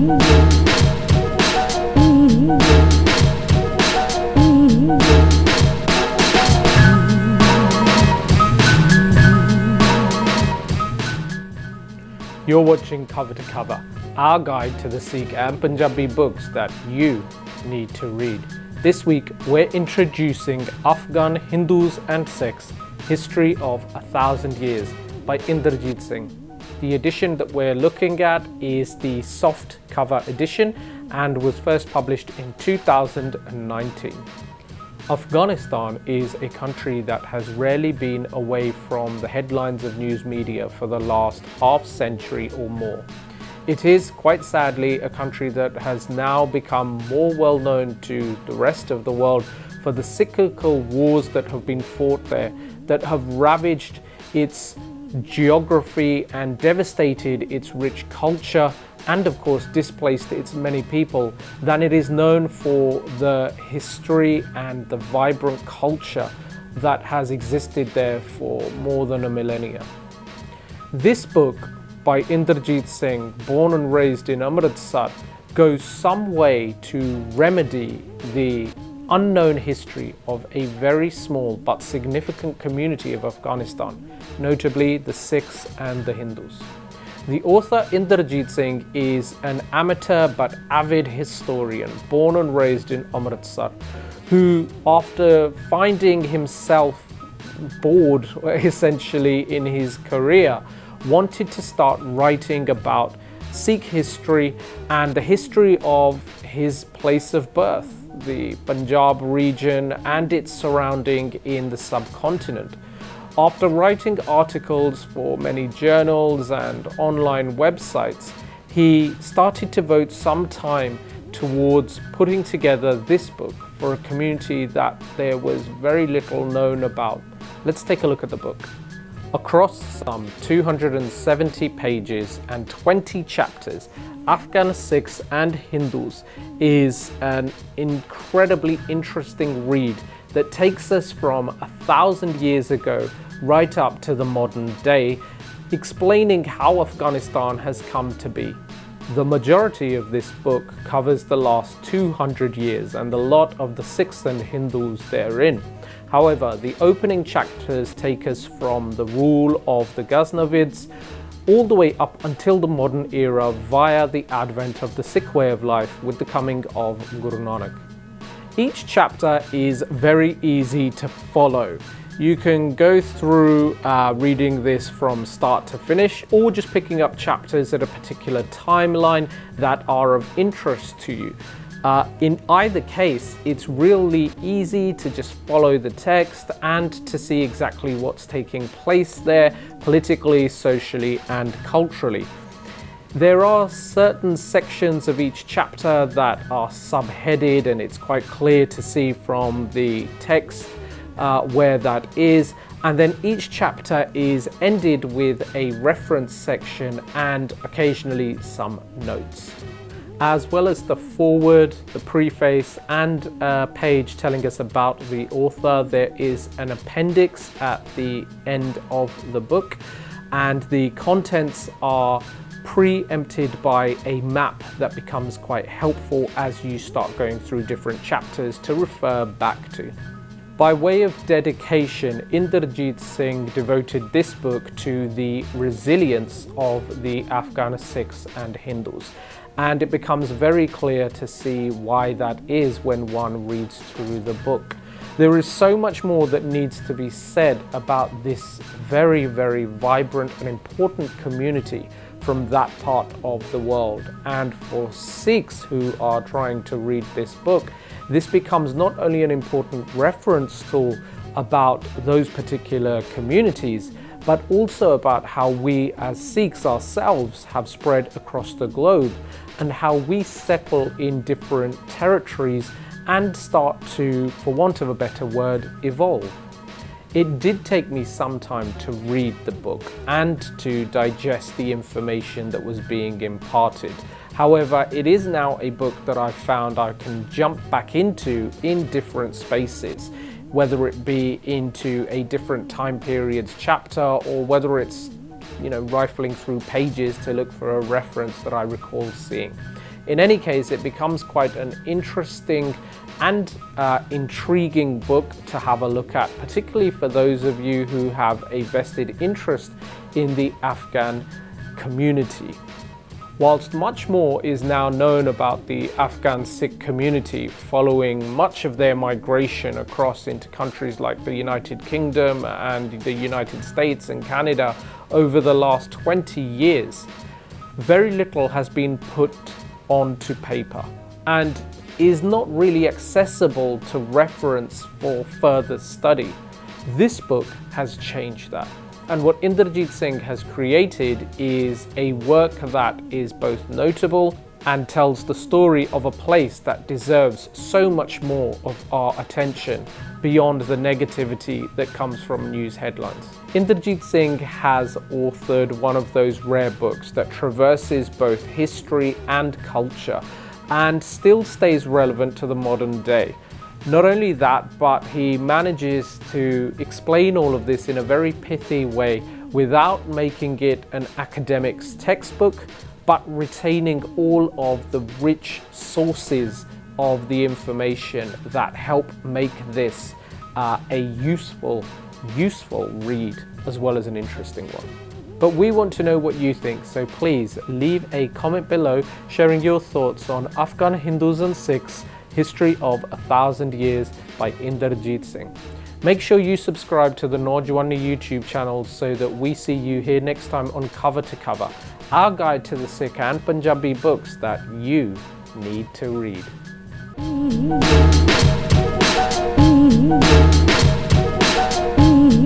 You're watching Cover to Cover, our guide to the Sikh and Punjabi books that you need to read. This week, we're introducing Afghan Hindus and Sikhs, History of 1,000 Years by Inderjeet Singh. The edition that we're looking at is the soft cover edition and was first published in 2019. Afghanistan is a country that has rarely been away from the headlines of news media for the last half century or more. It is, quite sadly, a country that has now become more well known to the rest of the world for the cyclical wars that have been fought there, that have ravaged its geography and devastated its rich culture, and of course displaced its many people, than it is known for the history and the vibrant culture that has existed there for more than a millennia. This book by Inderjeet Singh, born and raised in Amritsar, goes some way to remedy the unknown history of a very small but significant community of Afghanistan, notably the Sikhs and the Hindus. The author Inderjeet Singh is an amateur but avid historian, born and raised in Amritsar, who, after finding himself bored essentially in his career, wanted to start writing about Sikh history and the history of his place of birth, the Punjab region and its surrounding in the subcontinent. After writing articles for many journals and online websites, he started to devote some time towards putting together this book for a community that there was very little known about. Let's take a look at the book. Across some 270 pages and 20 chapters, Afghan Sikhs and Hindus is an incredibly interesting read that takes us from 1,000 years ago right up to the modern day, explaining how Afghanistan has come to be. The majority of this book covers the last 200 years and a lot of the Sikhs and Hindus therein. However, the opening chapters take us from the rule of the Ghaznavids all the way up until the modern era via the advent of the Sikh way of life with the coming of Guru Nanak. Each chapter is very easy to follow. You can go through reading this from start to finish, or just picking up chapters at a particular timeline that are of interest to you. In either case, it's really easy to just follow the text and to see exactly what's taking place there politically, socially, and culturally. There are certain sections of each chapter that are subheaded, and it's quite clear to see from the text where that is. And then each chapter is ended with a reference section and occasionally some notes. As well as the foreword, the preface, and a page telling us about the author, there is an appendix at the end of the book, and the contents are preempted by a map that becomes quite helpful as you start going through different chapters to refer back to. By way of dedication, Inderjeet Singh devoted this book to the resilience of the Afghan Sikhs and Hindus. And it becomes very clear to see why that is when one reads through the book. There is so much more that needs to be said about this very, very vibrant and important community from that part of the world. And for Sikhs who are trying to read this book, this becomes not only an important reference tool about those particular communities, but also about how we as Sikhs ourselves have spread across the globe and how we settle in different territories and start to, for want of a better word, evolve. It did take me some time to read the book and to digest the information that was being imparted. However, it is now a book that I've found I can jump back into in different spaces, whether it be into a different time period's chapter or whether it's, rifling through pages to look for a reference that I recall seeing. In any case, it becomes quite an interesting and intriguing book to have a look at, particularly for those of you who have a vested interest in the Afghan community. Whilst much more is now known about the Afghan Sikh community following much of their migration across into countries like the United Kingdom and the United States and Canada over the last 20 years, very little has been put onto paper and is not really accessible to reference for further study. This book has changed that. And what Inderjeet Singh has created is a work that is both notable and tells the story of a place that deserves so much more of our attention beyond the negativity that comes from news headlines. Inderjeet Singh has authored one of those rare books that traverses both history and culture and still stays relevant to the modern day. Not only that, but he manages to explain all of this in a very pithy way without making it an academic's textbook, but retaining all of the rich sources of the information that help make this a useful read as well as an interesting one. But we want to know what you think, so please leave a comment below sharing your thoughts on Afghan Hindus and Sikhs, History of 1,000 Years by Inderjeet Singh. Make sure you subscribe to the Naujawani YouTube channel so that we see you here next time on Cover to Cover, our guide to the Sikh and Punjabi books that you need to read.